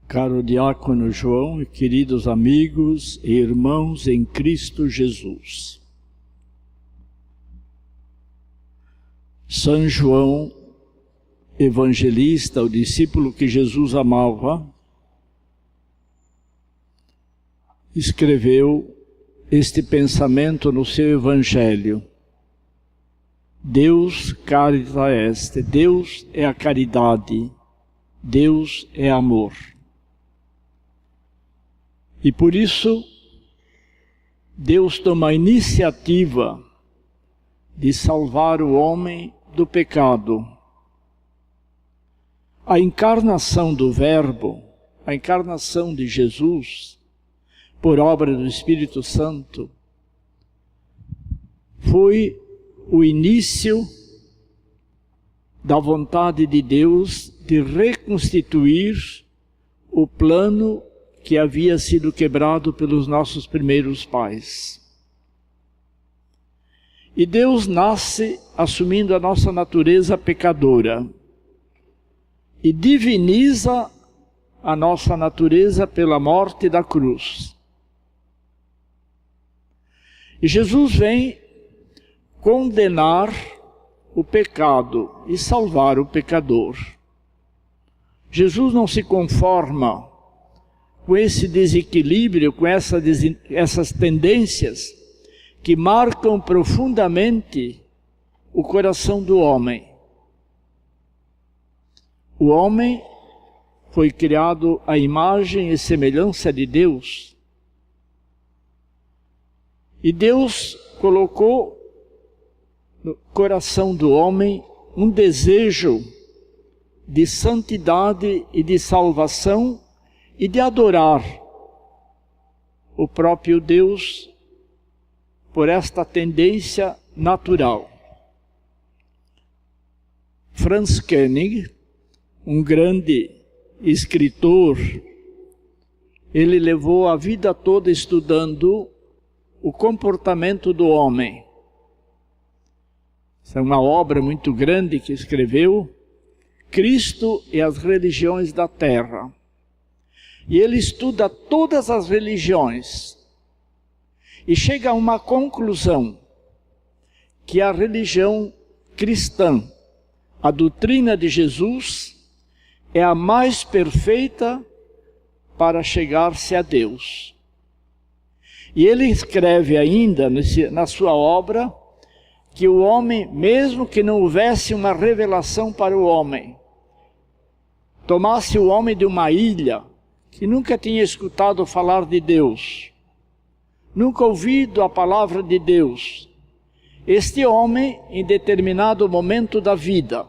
Caro diácono João e queridos amigos e irmãos em Cristo Jesus. São João, evangelista, o discípulo que Jesus amava, escreveu este pensamento no seu evangelho. Deus caritas est, Deus é a caridade, Deus é amor. E por isso, Deus toma a iniciativa de salvar o homem do pecado. A encarnação do Verbo, a encarnação de Jesus, por obra do Espírito Santo, foi o início da vontade de Deus de reconstituir o plano que havia sido quebrado pelos nossos primeiros pais. E Deus nasce assumindo a nossa natureza pecadora e diviniza a nossa natureza pela morte da cruz. E Jesus vem condenar o pecado e salvar o pecador. Jesus não se conforma com esse desequilíbrio, com essas tendências que marcam profundamente o coração do homem. O homem foi criado à imagem e semelhança de Deus. E Deus colocou no coração do homem um desejo de santidade e de salvação e de adorar o próprio Deus por esta tendência natural. Franz Koenig, um grande escritor, ele levou a vida toda estudando o comportamento do homem. Essa é uma obra muito grande que escreveu, Cristo e as religiões da terra. E ele estuda todas as religiões e chega a uma conclusão, que a religião cristã, a doutrina de Jesus, é a mais perfeita para chegar-se a Deus. E ele escreve ainda na sua obra que o homem, mesmo que não houvesse uma revelação para o homem, tomasse o homem de uma ilha, que nunca tinha escutado falar de Deus, nunca ouvido a palavra de Deus, este homem, em determinado momento da vida,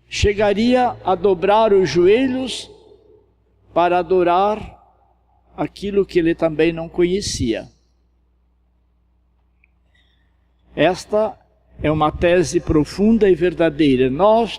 chegaria a dobrar os joelhos para adorar aquilo que ele também não conhecia. Esta é uma tese profunda e verdadeira.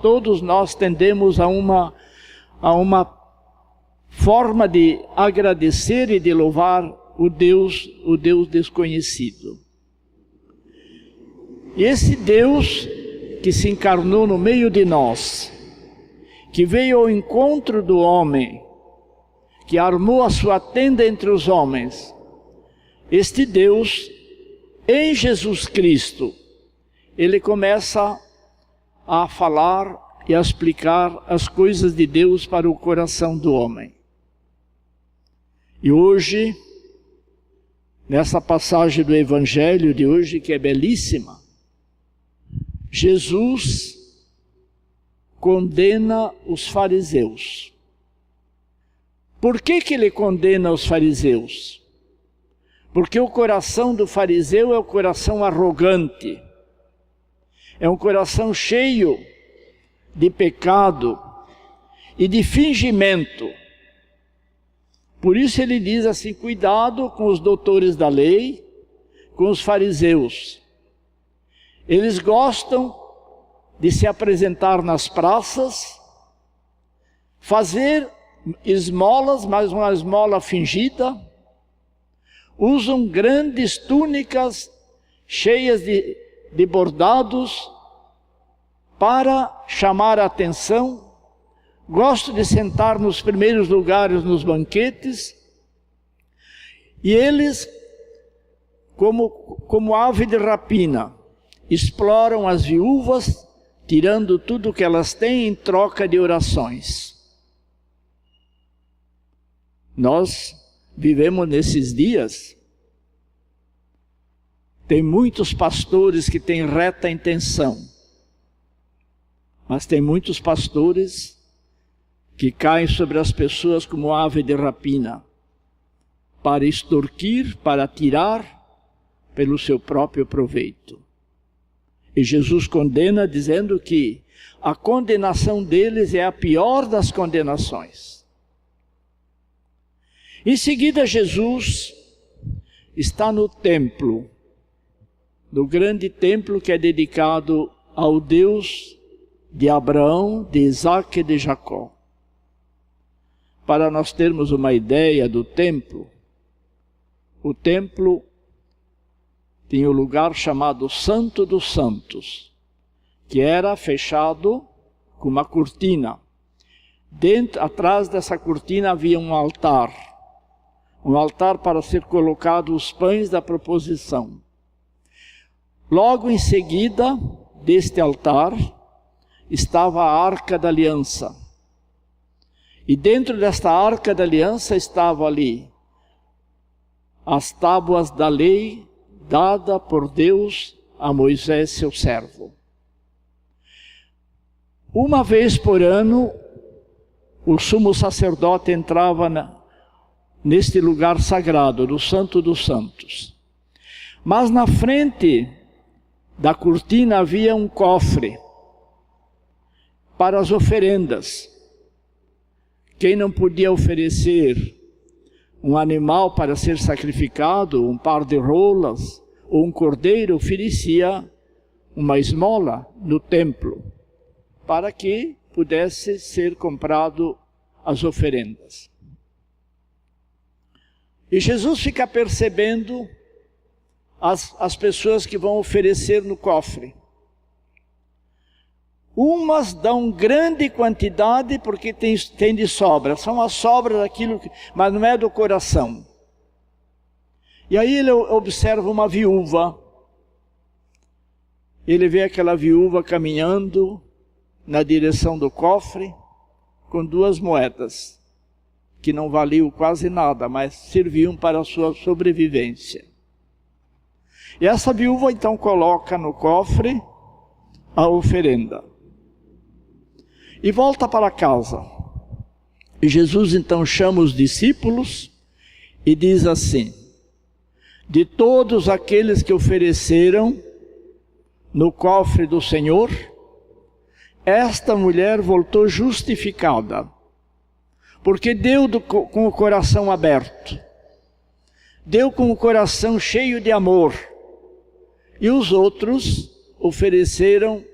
Todos nós tendemos a uma forma de agradecer e de louvar o Deus desconhecido. E esse Deus que se encarnou no meio de nós, que veio ao encontro do homem, que armou a sua tenda entre os homens, este Deus, em Jesus Cristo, ele começa a falar e a explicar as coisas de Deus para o coração do homem. E hoje, nessa passagem do Evangelho de hoje, que é belíssima, Jesus condena os fariseus. Por que ele condena os fariseus? Porque o coração do fariseu é o coração arrogante, é um coração cheio de pecado e de fingimento. Por isso ele diz assim, cuidado com os doutores da lei, com os fariseus. Eles gostam de se apresentar nas praças, fazer esmolas, mas uma esmola fingida, usam grandes túnicas cheias de bordados para chamar a atenção, Gosto de sentar nos primeiros lugares nos banquetes, e eles, como ave de rapina, exploram as viúvas, tirando tudo que elas têm em troca de orações. Nós vivemos nesses dias. Tem muitos pastores que têm reta intenção, mas tem muitos pastores que caem sobre as pessoas como ave de rapina, para extorquir, para tirar pelo seu próprio proveito. E Jesus condena dizendo que a condenação deles é a pior das condenações. Em seguida, Jesus está no templo, no grande templo que é dedicado ao Deus de Abraão, de Isaque e de Jacó. Para nós termos uma ideia do templo, o templo tinha um lugar chamado Santo dos Santos, que era fechado com uma cortina. Atrás dessa cortina havia um altar para ser colocado os pães da proposição. Logo em seguida deste altar estava a Arca da Aliança. E dentro desta Arca da Aliança estava ali as tábuas da lei dada por Deus a Moisés, seu servo. Uma vez por ano, o sumo sacerdote entrava neste lugar sagrado, do Santo dos Santos. Mas na frente da cortina havia um cofre para as oferendas. Quem não podia oferecer um animal para ser sacrificado, um par de rolas ou um cordeiro, oferecia uma esmola no templo, para que pudesse ser comprado as oferendas. E Jesus fica percebendo as pessoas que vão oferecer no cofre. Umas dão grande quantidade porque tem de sobra, são as sobras daquilo, mas não é do coração. E aí ele observa uma viúva, ele vê aquela viúva caminhando na direção do cofre, com 2 moedas, que não valiam quase nada, mas serviam para a sua sobrevivência. E essa viúva então coloca no cofre a oferenda. E volta para casa. E Jesus então chama os discípulos e diz assim: de todos aqueles que ofereceram no cofre do Senhor, esta mulher voltou justificada, porque deu com o coração aberto, deu com o coração cheio de amor, e os outros ofereceram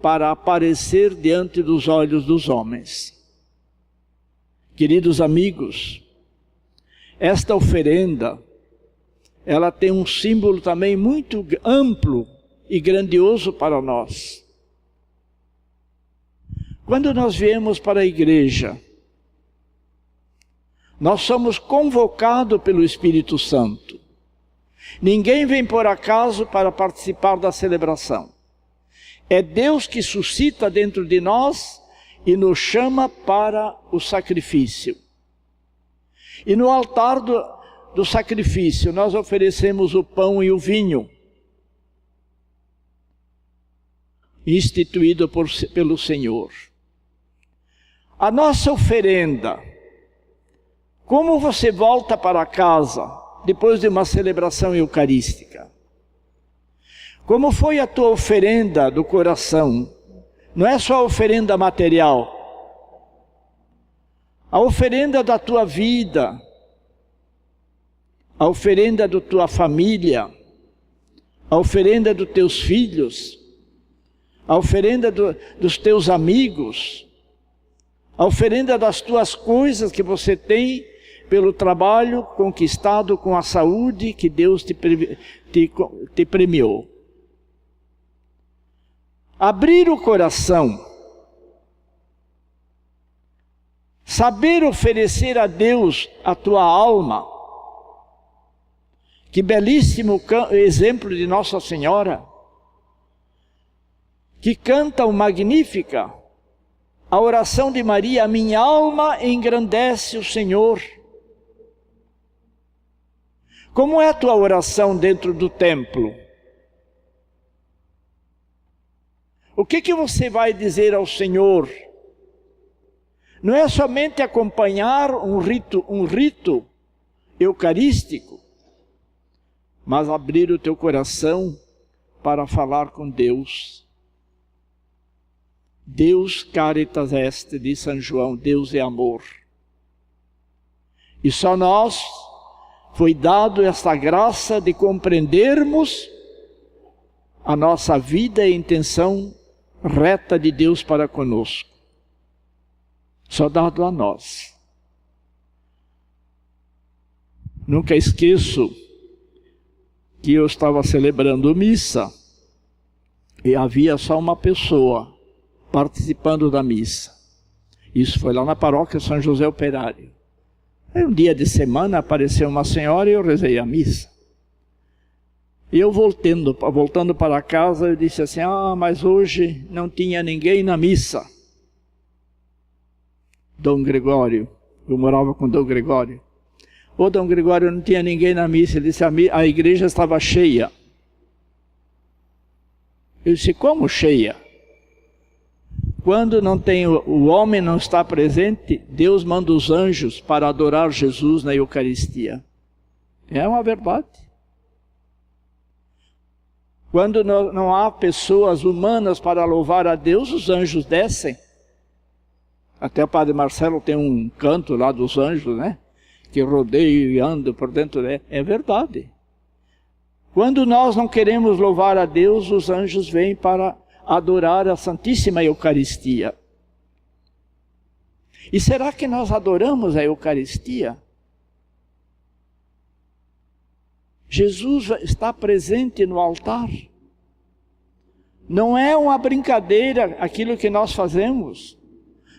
para aparecer diante dos olhos dos homens. Queridos amigos, esta oferenda, ela tem um símbolo também muito amplo e grandioso para nós. Quando nós viemos para a igreja, nós somos convocados pelo Espírito Santo. Ninguém vem por acaso para participar da celebração. É Deus que suscita dentro de nós e nos chama para o sacrifício. E no altar do sacrifício nós oferecemos o pão e o vinho, instituído pelo Senhor. A nossa oferenda, como você volta para casa depois de uma celebração eucarística? Como foi a tua oferenda do coração? Não é só a oferenda material. A oferenda da tua vida, a oferenda da tua família, a oferenda dos teus filhos, a oferenda dos teus amigos, a oferenda das tuas coisas que você tem pelo trabalho conquistado com a saúde que Deus te premiou. Abrir o coração Saber oferecer a Deus a tua alma. Que belíssimo exemplo de Nossa Senhora, que canta o Magnífica, a oração de Maria: minha alma engrandece o Senhor. Como é a tua oração dentro do templo? O que você vai dizer ao Senhor? Não é somente acompanhar um rito eucarístico, mas abrir o teu coração para falar com Deus. Deus caritas est, diz São João, Deus é amor. E só nós foi dado esta graça de compreendermos a nossa vida e a intenção reta de Deus para conosco. Só dado a nós. Nunca esqueço que eu estava celebrando missa e havia só uma pessoa participando da missa. Isso foi lá na paróquia São José Operário. Aí um dia de semana apareceu uma senhora e eu rezei a missa. E eu voltando para casa, eu disse assim: mas hoje não tinha ninguém na missa. Dom Gregório, eu morava com Dom Gregório. Ô Dom Gregório, não tinha ninguém na missa. Ele disse: a igreja estava cheia. Eu disse: como cheia? Quando não tem, o homem não está presente, Deus manda os anjos para adorar Jesus na Eucaristia. É uma verdade. Quando não há pessoas humanas para louvar a Deus, os anjos descem. Até o Padre Marcelo tem um canto lá dos anjos, né? Que rodeio e ando por dentro dele. É verdade. Quando nós não queremos louvar a Deus, os anjos vêm para adorar a Santíssima Eucaristia. E será que nós adoramos a Eucaristia? Jesus está presente no altar. Não é uma brincadeira aquilo que nós fazemos.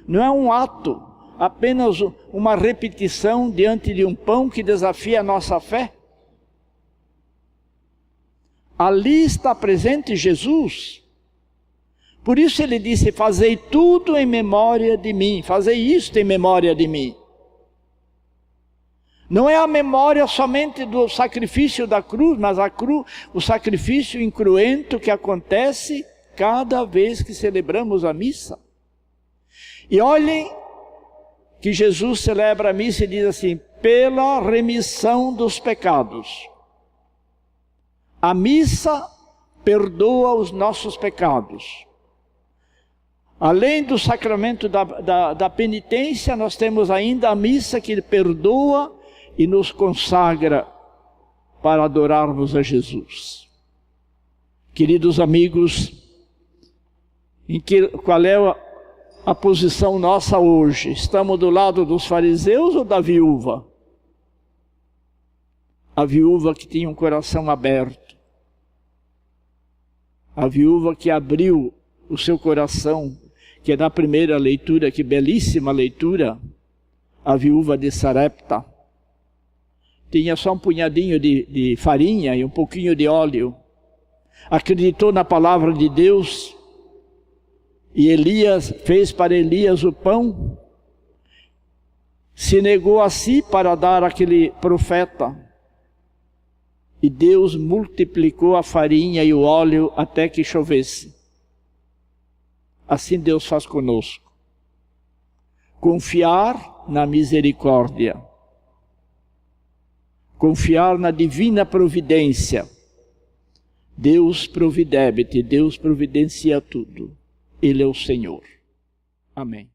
Não é um ato, apenas uma repetição diante de um pão que desafia a nossa fé. Ali está presente Jesus. Por isso ele disse: fazei tudo em memória de mim. Fazei isto em memória de mim. Não é a memória somente do sacrifício da cruz, mas o sacrifício incruento que acontece cada vez que celebramos a missa. E olhem que Jesus celebra a missa e diz assim: pela remissão dos pecados. A missa perdoa os nossos pecados. Além do sacramento da penitência, nós temos ainda a missa que perdoa e nos consagra para adorarmos a Jesus. Queridos amigos, qual é a posição nossa hoje? Estamos do lado dos fariseus ou da viúva? A viúva que tinha um coração aberto. A viúva que abriu o seu coração, que é na primeira leitura, que belíssima leitura, a viúva de Sarepta. Tinha só um punhadinho de farinha e um pouquinho de óleo. Acreditou na palavra de Deus. E Elias fez para Elias o pão. Se negou a si para dar àquele profeta. E Deus multiplicou a farinha e o óleo até que chovesse. Assim Deus faz conosco. Confiar na misericórdia. Confiar na divina providência. Deus providebit, Deus providencia tudo. Ele é o Senhor. Amém.